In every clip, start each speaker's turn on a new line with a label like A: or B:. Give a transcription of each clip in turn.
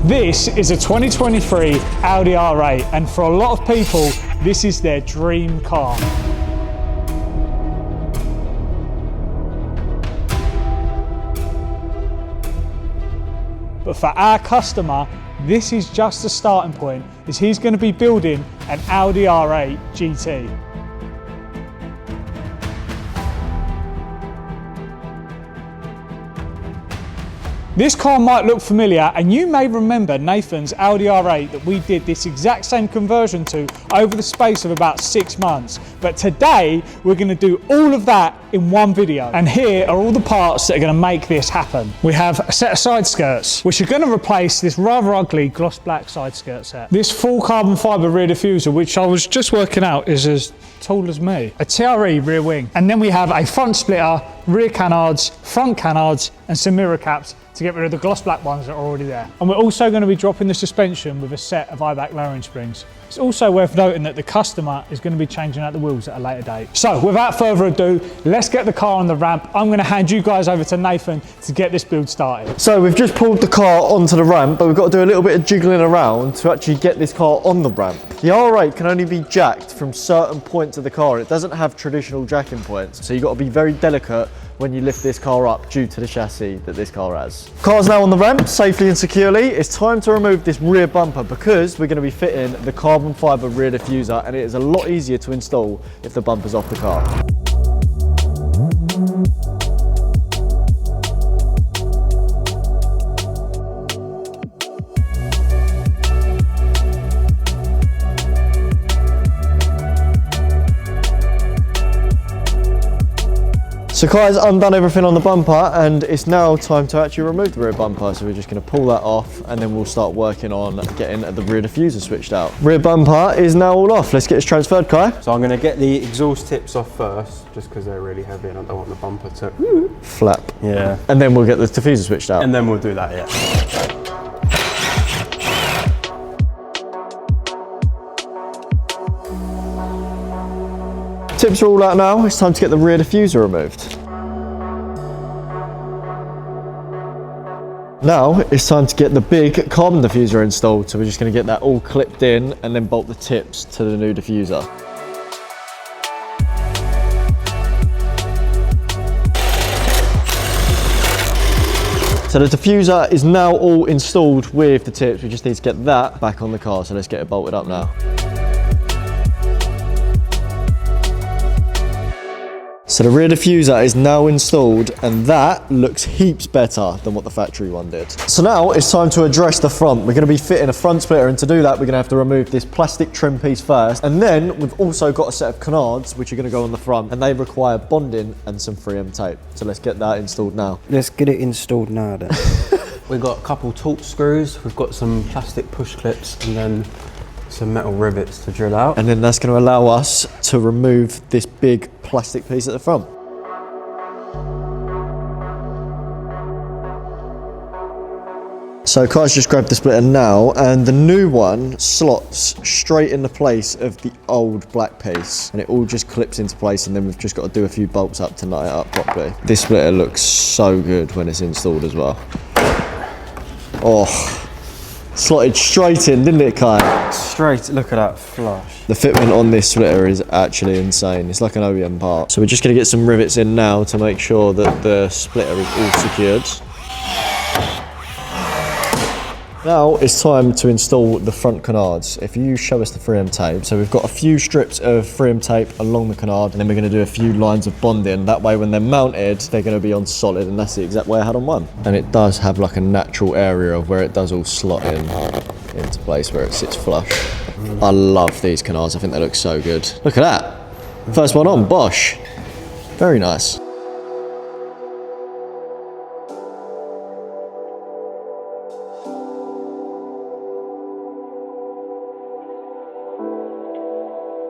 A: This is a 2023 Audi R8, and for a lot of people, this is their dream car. But for our customer, this is just a starting point, as he's going to be building an Audi R8 GT. This car might look familiar, and you may remember Nathan's Audi R8 that we did this exact same conversion to over the space of about 6 months. But today, we're going to do all of that in one video. And here are all the parts that are going to make this happen. We have a set of side skirts, which are going to replace this rather ugly gloss black side skirt set. This full carbon fibre rear diffuser, which I was just working out is as tall as me. A TRE rear wing. And then we have a front splitter, rear canards, front canards, and some mirror caps to get rid of the gloss black ones that are already there. And we're also going to be dropping the suspension with a set of eye-back lowering springs. It's also worth noting that the customer is going to be changing out the wheels at a later date. So without further ado, let's get the car on the ramp. I'm going to hand you guys over to Nathan to get this build started.
B: So we've just pulled the car onto the ramp, but we've got to do a little bit of jiggling around to actually get this car on the ramp. The R8 can only be jacked from certain points of the car. It doesn't have traditional jacking points, so you've got to be very delicate when you lift this car up due to the chassis that this car has. Car's now on the ramp, safely and securely. It's time to remove this rear bumper because we're going to be fitting the carbon fibre rear diffuser, and it is a lot easier to install if the bumper's off the car. So Kai's undone everything on the bumper, and it's now time to actually remove the rear bumper. So we're just going to pull that off, and then we'll start working on getting the rear diffuser switched out. Rear bumper is now all off. Let's get this transferred, Kai.
C: So I'm going to get the exhaust tips off first, just because they're really heavy and I don't want the bumper to
B: flap.
C: Yeah.
B: And then we'll get the diffuser switched out.
C: And then we'll do that, yeah.
B: Tips are all out now. It's time to get the rear diffuser removed. Now it's time to get the big carbon diffuser installed. So we're just going to get that all clipped in and then bolt the tips to the new diffuser. So the diffuser is now all installed with the tips. We just need to get that back on the car. So let's get it bolted up now. So the rear diffuser is now installed, and that looks heaps better than what the factory one did. So now it's time to address the front. We're going to be fitting a front splitter, and to do that we're going to have to remove this plastic trim piece first, and then we've also got a set of canards which are going to go on the front, and they require bonding and some 3M tape. So let's get that installed now.
D: Let's get it installed now then.
C: We've got a couple taut screws, we've got some plastic push clips, and then some metal rivets to drill out.
B: And then that's going to allow us to remove this big plastic piece at the front. So Kai's just grabbed the splitter now, and the new one slots straight in the place of the old black piece, and it all just clips into place, and then we've just got to do a few bolts up to nut it up properly. This splitter looks so good when it's installed as well. Oh. Slotted straight in, didn't it, Kai?
D: Straight, look at that flush.
B: The fitment on this splitter is actually insane. It's like an OEM part. So we're just going to get some rivets in now to make sure that the splitter is all secured. Now it's time to install the front canards. If you show us the 3M tape, so we've got a few strips of 3M tape along the canard, and then we're going to do a few lines of bonding. That way when they're mounted, they're going to be on solid, and that's the exact way I had on one. And it does have like a natural area of where it does all slot in into place where it sits flush. I love these canards. I think they look so good. Look at that. First one on, Bosch. Very nice.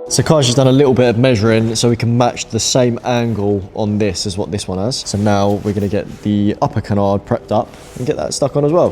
B: So Kai's just done a little bit of measuring so we can match the same angle on this as what this one has. So now we're going to get the upper canard prepped up and get that stuck on as well.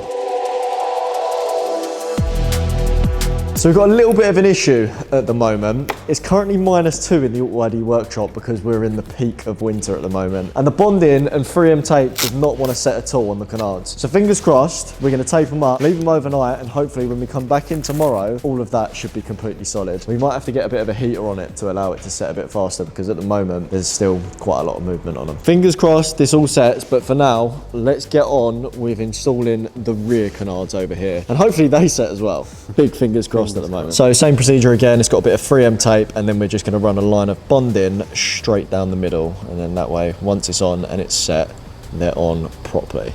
B: So we've got a little bit of an issue at the moment. It's currently -2 in the AUTOID workshop because we're in the peak of winter at the moment. And the bonding and 3M tape does not want to set at all on the canards. So fingers crossed, we're going to tape them up, leave them overnight, and hopefully when we come back in tomorrow, all of that should be completely solid. We might have to get a bit of a heater on it to allow it to set a bit faster because at the moment, there's still quite a lot of movement on them. Fingers crossed this all sets, but for now, let's get on with installing the rear canards over here. And hopefully they set as well. Big fingers crossed at the moment. So same procedure again, it's got a bit of 3M tape and then we're just going to run a line of bonding straight down the middle, and then that way once it's on and it's set, they're on properly.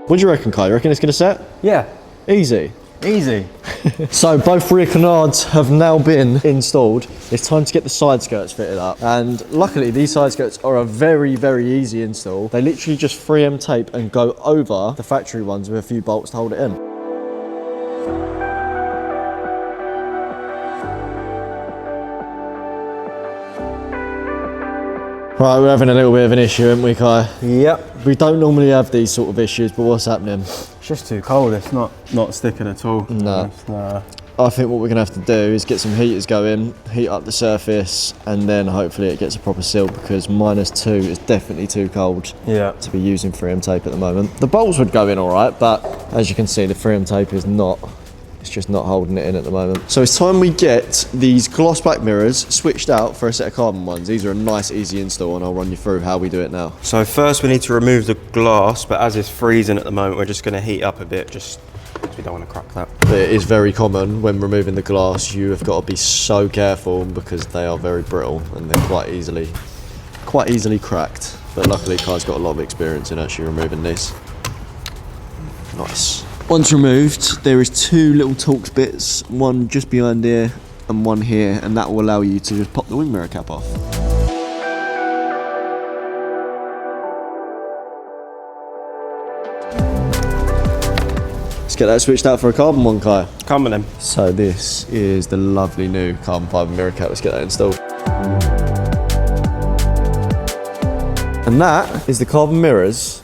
B: What do you reckon, Kai? You reckon it's going to set?
C: Yeah,
B: Easy.
C: easy.
B: So both rear canards have now been installed. It's time to get the side skirts fitted up. And luckily these side skirts are a very, very easy install. They literally just 3M tape and go over the factory ones with a few bolts to hold it in. Right, we're having a little bit of an issue, aren't we, Kai?
C: Yep.
B: We don't normally have these sort of issues, but what's happening?
C: It's just too cold. It's not sticking at all.
B: No.
C: Nah.
B: I think what we're going to have to do is get some heaters going, heat up the surface, and then hopefully it gets a proper seal because -2 is definitely too cold to be using 3M tape at the moment. The bolts would go in all right, but as you can see, the 3M tape is not. It's just not holding it in at the moment. So it's time we get these gloss black mirrors switched out for a set of carbon ones. These are a nice, easy install, and I'll run you through how we do it now.
D: So first we need to remove the glass, but as it's freezing at the moment, we're just going to heat up a bit, just because we don't want to crack that.
B: It is very common when removing the glass. You have got to be so careful because they are very brittle and they're quite easily cracked. But luckily, Kai's got a lot of experience in actually removing these. Nice. Once removed, there is 2 little Torx bits, one just behind here and one here, and that will allow you to just pop the wing mirror cap off. Let's get that switched out for a carbon one, Kai.
D: Come on then.
B: So this is the lovely new carbon fibre mirror cap. Let's get that installed. And that is the carbon mirrors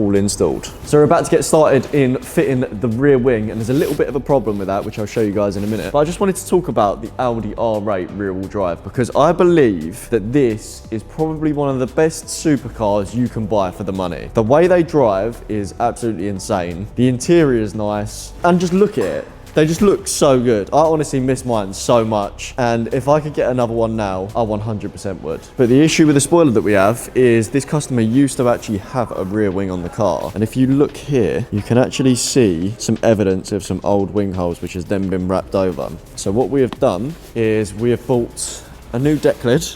B: all installed. So we're about to get started in fitting the rear wing, and there's a little bit of a problem with that, which I'll show you guys in a minute. But I just wanted to talk about the Audi R8 rear-wheel drive because I believe that this is probably one of the best supercars you can buy for the money. The way they drive is absolutely insane. The interior is nice, and just look at it. They just look so good. I honestly miss mine so much, and if I could get another one now, I 100% would. But the issue with the spoiler that we have is this customer used to actually have a rear wing on the car, and if you look here, you can actually see some evidence of some old wing holes which has then been wrapped over. So what we have done is we have bought a new deck lid.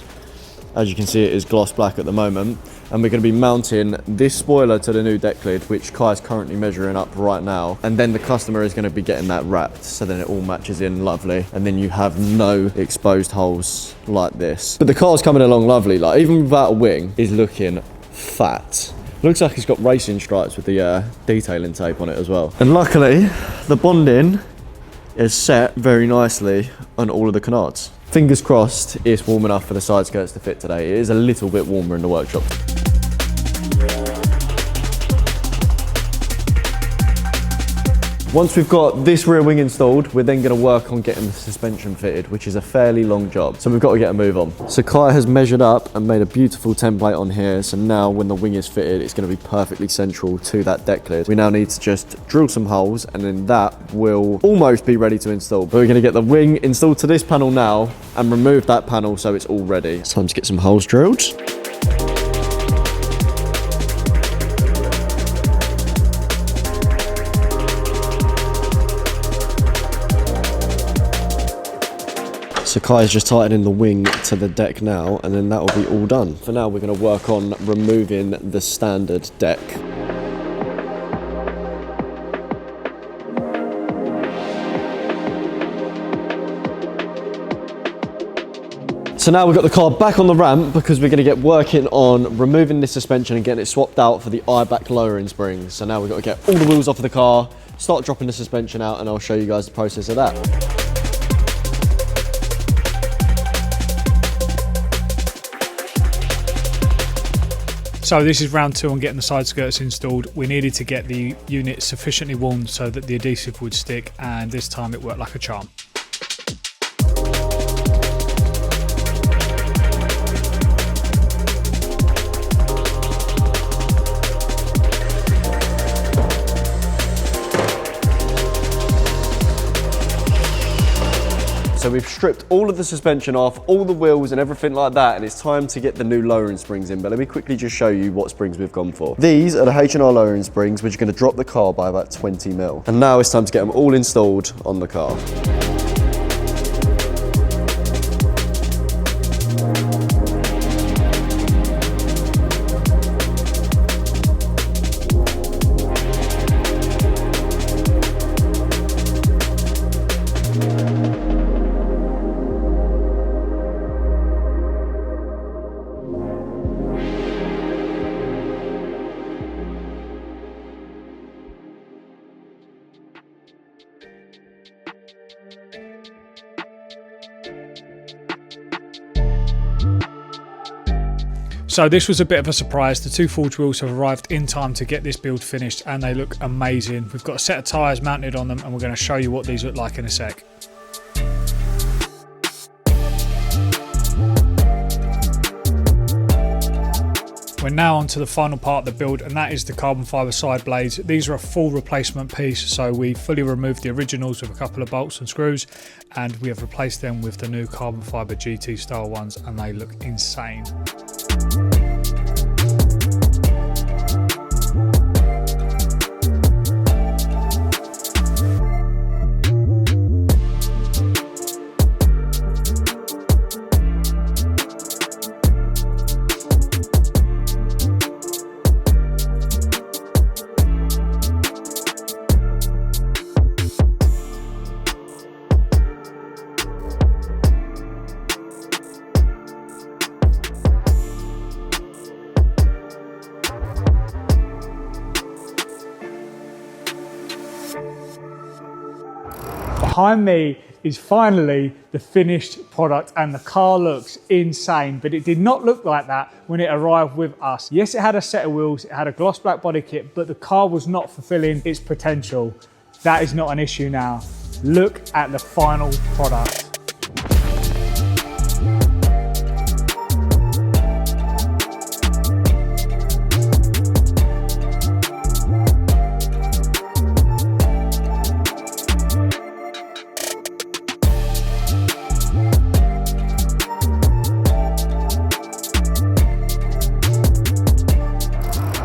B: As you can see, it is gloss black at the moment. And we're going to be mounting this spoiler to the new deck lid, which Kai is currently measuring up right now. And then the customer is going to be getting that wrapped, so then it all matches in lovely. And then you have no exposed holes like this. But the car's coming along lovely, like even without a wing, is looking fat. Looks like it's got racing stripes with the detailing tape on it as well. And luckily, the bonding is set very nicely on all of the canards. Fingers crossed it's warm enough for the side skirts to fit today. It is a little bit warmer in the workshop. Once we've got this rear wing installed, we're then going to work on getting the suspension fitted, which is a fairly long job. So we've got to get a move on. So Kai has measured up and made a beautiful template on here. So now when the wing is fitted, it's going to be perfectly central to that deck lid. We now need to just drill some holes, and then that will almost be ready to install. But we're going to get the wing installed to this panel now and remove that panel so it's all ready. It's time to get some holes drilled. So Kai's just tightening the wing to the deck now, and then that will be all done. For now, we're going to work on removing the standard deck. So now we've got the car back on the ramp because we're going to get working on removing this suspension and getting it swapped out for the eye-back lowering springs. So now we've got to get all the wheels off of the car, start dropping the suspension out, and I'll show you guys the process of that.
A: So this is round 2 on getting the side skirts installed. We needed to get the unit sufficiently warmed so that the adhesive would stick, and this time it worked like a charm.
B: So we've stripped all of the suspension off, all the wheels and everything like that, and it's time to get the new lowering springs in. But let me quickly just show you what springs we've gone for. These are the H&R lowering springs, which are going to drop the car by about 20 mil. And now it's time to get them all installed on the car.
A: So this was a bit of a surprise. The 2 forged wheels have arrived in time to get this build finished, and they look amazing. We've got a set of tyres mounted on them, and we're going to show you what these look like in a sec. We're now on to the final part of the build, and that is the carbon fibre side blades. These are a full replacement piece, so we fully removed the originals with a couple of bolts and screws, and we have replaced them with the new carbon fibre GT style ones, and they look insane. Behind me is finally the finished product, and the car looks insane, but it did not look like that when it arrived with us. Yes, it had a set of wheels, it had a gloss black body kit, but the car was not fulfilling its potential. That is not an issue now. Look at the final product.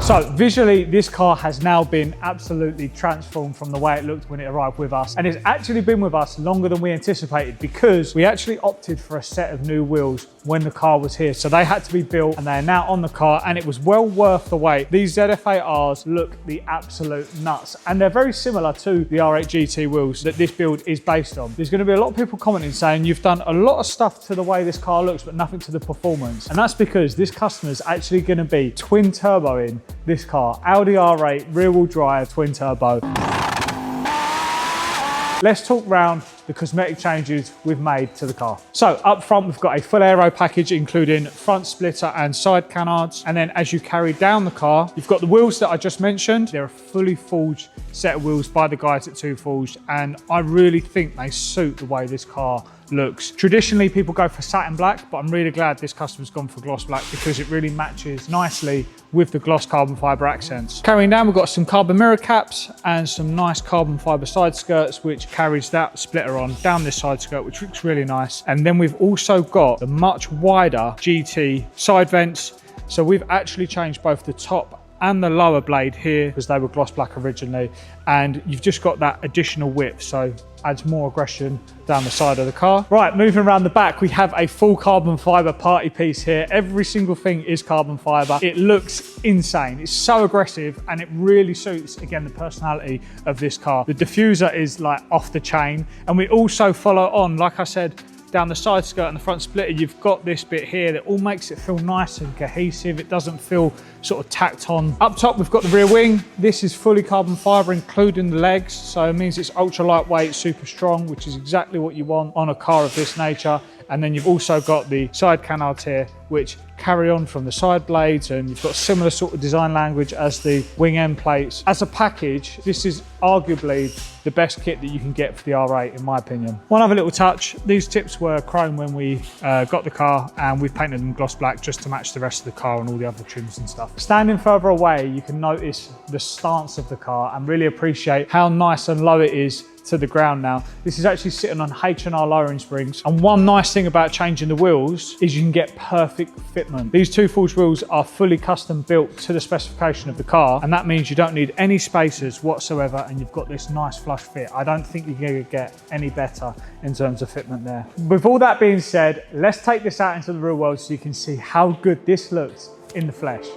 A: So visually, this car has now been absolutely transformed from the way it looked when it arrived with us. And it's actually been with us longer than we anticipated, because we actually opted for a set of new wheels when the car was here. So they had to be built, and they are now on the car, and it was well worth the wait. These ZF8Rs look the absolute nuts, and they're very similar to the R8 GT wheels that this build is based on. There's going to be a lot of people commenting saying you've done a lot of stuff to the way this car looks, but nothing to the performance. And that's because this customer's actually going to be twin turboing this car. Audi R8 rear-wheel drive twin turbo. Let's talk round the cosmetic changes we've made to the car. So up front, we've got a full aero package, including front splitter and side canards. And then as you carry down the car, you've got the wheels that I just mentioned. They're a fully forged set of wheels by the guys at 2 Forged, and I really think they suit the way this car looks. Traditionally, people go for satin black, but I'm really glad this customer's gone for gloss black, because it really matches nicely with the gloss carbon fibre accents. Carrying down, we've got some carbon mirror caps and some nice carbon fibre side skirts, which carries that splitter on down this side skirt, which looks really nice. And then we've also got the much wider GT side vents. So we've actually changed both the top and the lower blade here, because they were gloss black originally, and you've just got that additional width, so adds more aggression down the side of the car. Right, moving around the back, we have a full carbon fibre party piece here. Every single thing is carbon fibre. It looks insane. It's so aggressive, and it really suits, again, the personality of this car. The diffuser is like off the chain, and we also follow on, like I said, down the side skirt and the front splitter, you've got this bit here that all makes it feel nice and cohesive. It doesn't feel sort of tacked on. Up top, we've got the rear wing. This is fully carbon fibre, including the legs. So it means it's ultra lightweight, super strong, which is exactly what you want on a car of this nature. And then you've also got the side canards here, which carry on from the side blades, and you've got similar sort of design language as the wing end plates. As a package, this is arguably the best kit that you can get for the R8, in my opinion. One other little touch, these tips were chrome when we got the car, and we've painted them gloss black just to match the rest of the car and all the other trims and stuff. Standing further away, you can notice the stance of the car and really appreciate how nice and low it is to the ground now. This is actually sitting on H&R lowering springs. And one nice thing about changing the wheels is you can get perfect fitment. These two forged wheels are fully custom built to the specification of the car, and that means you don't need any spacers whatsoever, and you've got this nice flush fit. I don't think you're gonna get any better in terms of fitment there. With all that being said, let's take this out into the real world so you can see how good this looks in the flesh.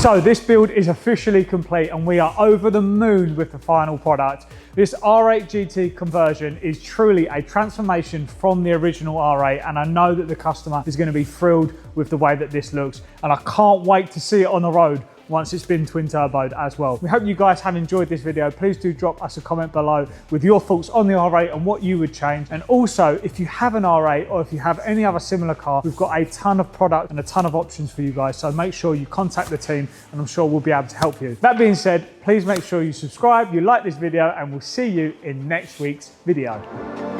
A: So this build is officially complete and we are over the moon with the final product. This R8 GT conversion is truly a transformation from the original R8, and I know that the customer is going to be thrilled with the way that this looks, and I can't wait to see it on the road once it's been twin turboed as well. We hope you guys have enjoyed this video. Please do drop us a comment below with your thoughts on the R8 and what you would change. And also, if you have an R8 or if you have any other similar car, we've got a ton of product and a ton of options for you guys. So make sure you contact the team and I'm sure we'll be able to help you. That being said, please make sure you subscribe, you like this video, and we'll see you in next week's video.